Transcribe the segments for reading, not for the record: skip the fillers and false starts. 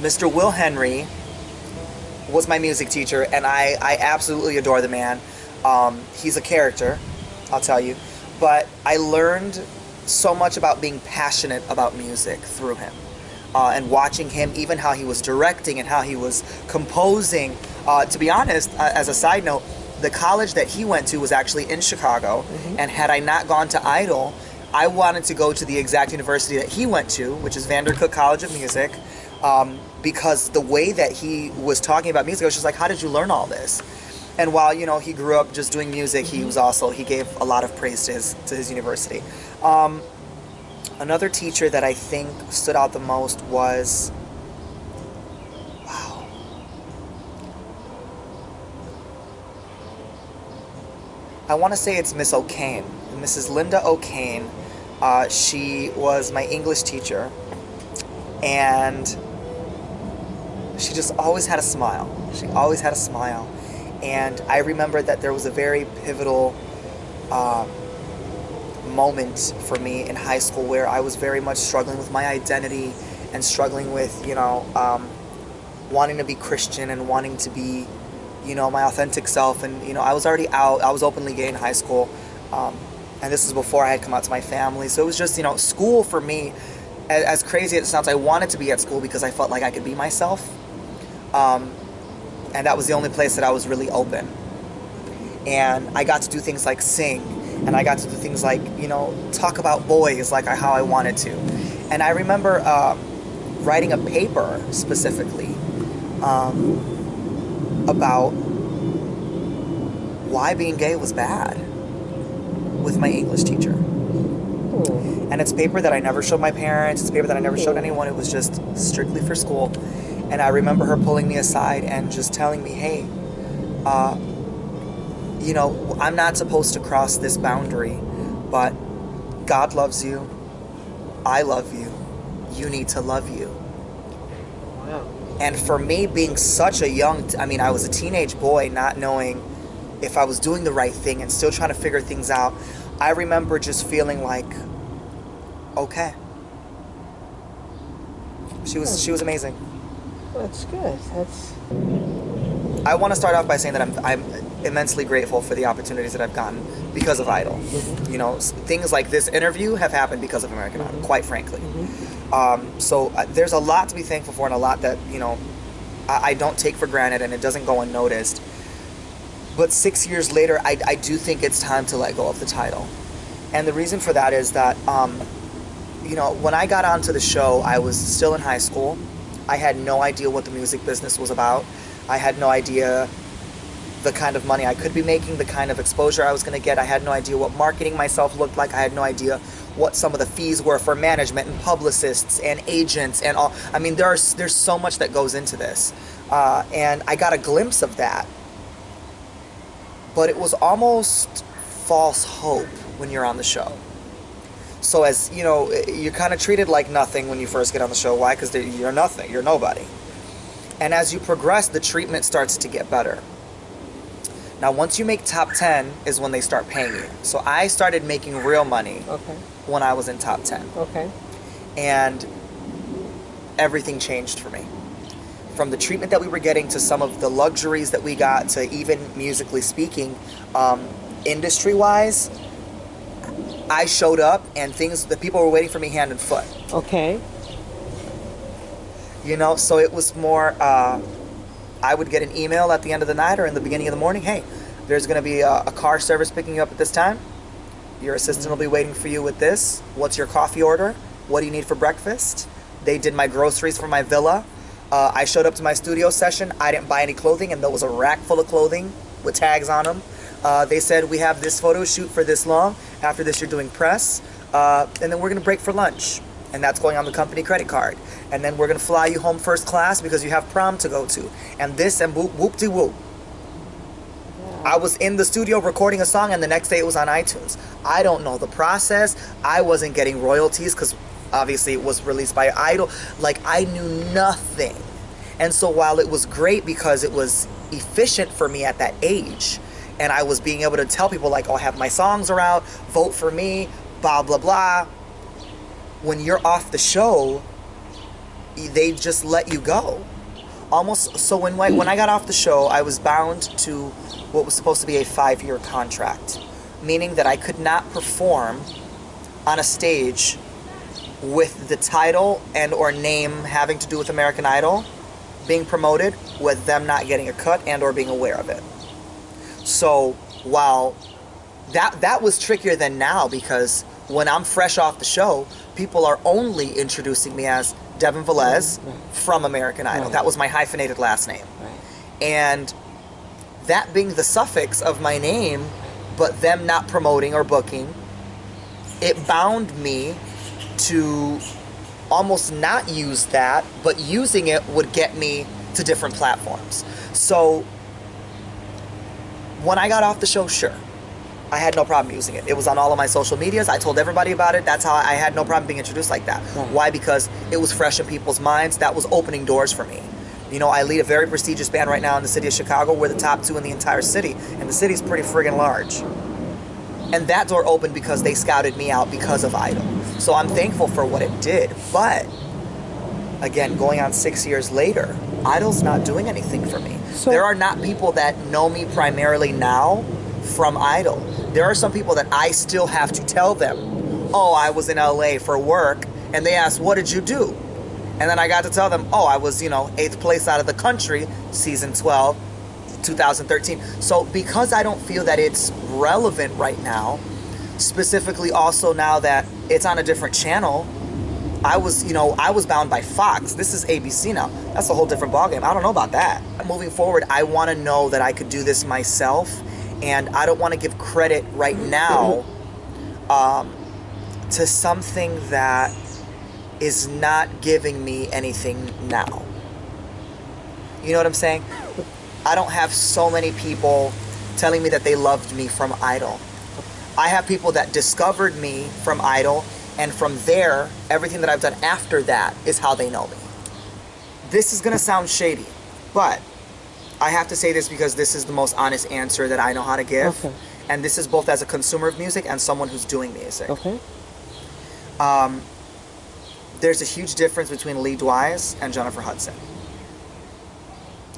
Mr. Will Henry was my music teacher, and I absolutely adore the man. He's a character, I'll tell you. But I learned so much about being passionate about music through him. And watching him, even how he was directing and how he was composing. To be honest, as a side note, the college that he went to was actually in Chicago. And had I not gone to Idol, I wanted to go to the exact university that he went to, which is Vandercook College of Music, because the way that he was talking about music, I was just like, how did you learn all this? And while, you know, he grew up just doing music, he gave a lot of praise to his university. Another teacher that I think stood out the most was, wow. I want to say it's Miss O'Kane, Mrs. Linda O'Kane. She was my English teacher, and she just always had a smile. She always had a smile. And I remember that there was a very pivotal moment for me in high school where I was very much struggling with my identity and struggling with, you know, wanting to be Christian and wanting to be, you know, my authentic self. And, you know, I was already out. I was openly gay in high school. And this was before I had come out to my family. So it was just, you know, school for me, as crazy as it sounds, I wanted to be at school because I felt like I could be myself. And that was the only place that I was really open. And I got to do things like sing, and I got to do things like, you know, talk about boys like how I wanted to. And I remember writing a paper specifically about why being gay was bad with my English teacher. And it's a paper that I never showed my parents. It's a paper that I never showed anyone. It was just strictly for school. And I remember her pulling me aside and just telling me, hey, you know, I'm not supposed to cross this boundary, but God loves you. I love you. You need to love you. Wow. And for me, being such a I was a teenage boy, not knowing if I was doing the right thing and still trying to figure things out. I remember just feeling like, okay. She was amazing. That's good. I want to start off by saying that I'm immensely grateful for the opportunities that I've gotten because of Idol. You know, things like this interview have happened because of American Idol, quite frankly. So there's a lot to be thankful for, and a lot that, you know, I don't take for granted, and it doesn't go unnoticed. But 6 years later, I do think it's time to let go of the title. And the reason for that is that, you know, when I got onto the show, I was still in high school. I had no idea what the music business was about. I had no idea the kind of money I could be making, the kind of exposure I was going to get. I had no idea what marketing myself looked like. I had no idea what some of the fees were for management and publicists and agents and all. I mean, there's so much that goes into this. And I got a glimpse of that. But it was almost false hope when you're on the show. So as, you know, you're kind of treated like nothing when you first get on the show. Why? Because you're nothing. You're nobody. And as you progress, the treatment starts to get better. Now, once you make top 10 is when they start paying you. So I started making real money when I was in top 10. And everything changed for me. From the treatment that we were getting to some of the luxuries that we got to even musically speaking, industry-wise, I showed up and the people were waiting for me hand and foot. You know, so it was more, I would get an email at the end of the night or in the beginning of the morning, hey, there's going to be a car service picking you up at this time. Your assistant will be waiting for you with this. What's your coffee order? What do you need for breakfast? They did my groceries for my villa. I showed up to my studio session. I didn't buy any clothing, and there was a rack full of clothing with tags on them. They said, we have this photo shoot for this long. After this, you're doing press. And then we're going to break for lunch. And that's going on the company credit card. And then we're going to fly you home first class because you have prom to go to. And this and whoop-de-whoop. I was in the studio recording a song, and the next day it was on iTunes. I don't know the process. I wasn't getting royalties because obviously it was released by Idol. Like, I knew nothing. And so while it was great because it was efficient for me at that age, and I was being able to tell people like, oh, I have my songs are out, vote for me, blah, blah, blah. When you're off the show, they just let you go. Almost, so when I got off the show, I was bound to what was supposed to be a 5-year contract, meaning that I could not perform on a stage with the title and or name having to do with American Idol being promoted with them not getting a cut and or being aware of it. So while that was trickier than now, because when I'm fresh off the show, people are only introducing me as Devin Velez from American Idol. That was my hyphenated last name. And that being the suffix of my name, but them not promoting or booking, it bound me to almost not use that, but using it would get me to different platforms. So when I got off the show, sure, I had no problem using it. It was on all of my social medias. I told everybody about it. That's how I had no problem being introduced like that. Why? Because it was fresh in people's minds. That was opening doors for me. You know, I lead a very prestigious band right now in the city of Chicago. We're the top 2 in the entire city, and the city's pretty friggin' large. And that door opened because they scouted me out because of Idol. So I'm thankful for what it did. But again, going on 6 years later, Idol's not doing anything for me. So there are not people that know me primarily now from Idol. There are some people that I still have to tell them, oh, I was in LA for work, and they asked, what did you do? And then I got to tell them, oh, I was, 8th place out of the country, season 12, 2013. So because I don't feel that it's relevant right now, specifically also now that it's on a different channel, I was bound by Fox. This is ABC now. That's a whole different ballgame. I don't know about that. Moving forward, I want to know that I could do this myself, and I don't want to give credit right now to something that is not giving me anything now. You know what I'm saying? I don't have so many people telling me that they loved me from Idol. I have people that discovered me from Idol, and from there, everything that I've done after that is how they know me. This is gonna sound shady, but I have to say this because this is the most honest answer that I know how to give. Okay. And this is both as a consumer of music and someone who's doing music. Okay. There's a huge difference between Lee DeWyze and Jennifer Hudson.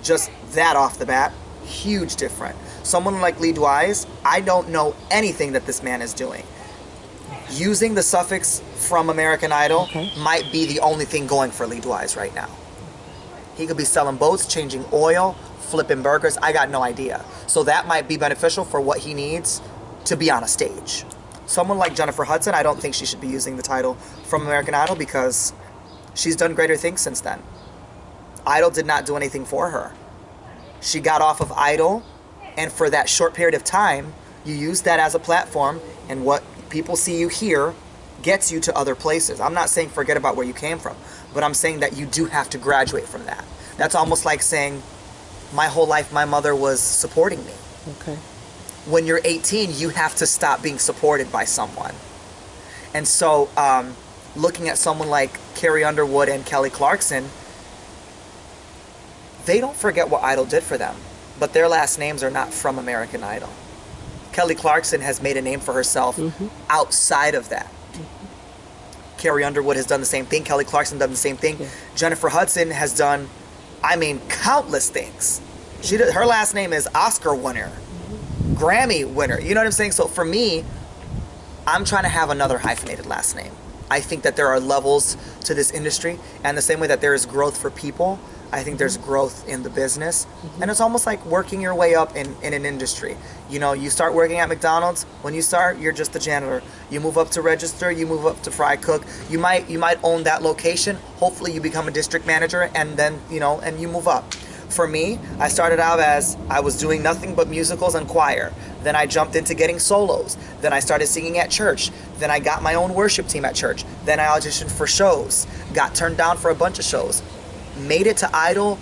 Just that off the bat, huge difference. Someone like Lee DeWyze, I don't know anything that this man is doing. Using the suffix from American Idol might be the only thing going for Lee DeWyze right now. He could be selling boats, changing oil, flipping burgers, I got no idea. So that might be beneficial for what he needs to be on a stage. Someone like Jennifer Hudson, I don't think she should be using the title from American Idol because she's done greater things since then. Idol did not do anything for her. She got off of Idol, and for that short period of time, you use that as a platform, and what people see you here gets you to other places. I'm not saying forget about where you came from, but I'm saying that you do have to graduate from that. That's almost like saying, my whole life my mother was supporting me. Okay. When you're 18, you have to stop being supported by someone. And so, looking at someone like Carrie Underwood and Kelly Clarkson, they don't forget what Idol did for them, but their last names are not from American Idol. Kelly Clarkson has made a name for herself outside of that. Carrie Underwood has done the same thing. Kelly Clarkson done the same thing. Yeah. Jennifer Hudson has done, countless things. Her last name is Oscar winner, Grammy winner. You know what I'm saying? So for me, I'm trying to have another hyphenated last name. I think that there are levels to this industry, and the same way that there is growth for people, I think there's growth in the business. And it's almost like working your way up in an industry. You know, you start working at McDonald's. When you start, you're just the janitor. You move up to register, you move up to fry cook. You might own that location. Hopefully you become a district manager, and then, and you move up. For me, I started out as I was doing nothing but musicals and choir. Then I jumped into getting solos. Then I started singing at church. Then I got my own worship team at church. Then I auditioned for shows. Got turned down for a bunch of shows. Made it to Idol,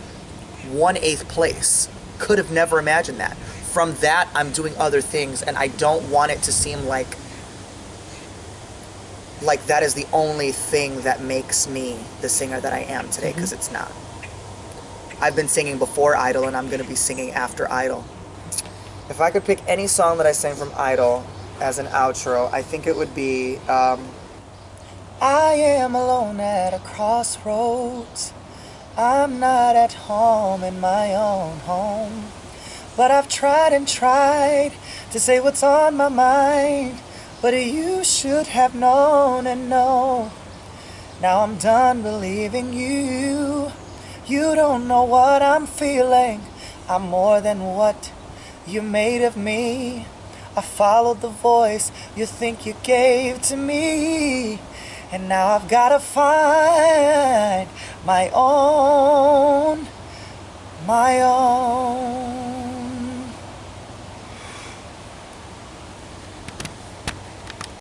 won 8th place. Could have never imagined that. From that, I'm doing other things, and I don't want it to seem like that is the only thing that makes me the singer that I am today, because it's not. I've been singing before Idol, and I'm going to be singing after Idol. If I could pick any song that I sang from Idol as an outro, I think it would be I am alone at a crossroads. I'm not at home in my own home. But I've tried and tried to say what's on my mind. But you should have known and know. Now I'm done believing you. You don't know what I'm feeling. I'm more than what you made of me. I followed the voice you think you gave to me. And now I've gotta find my own.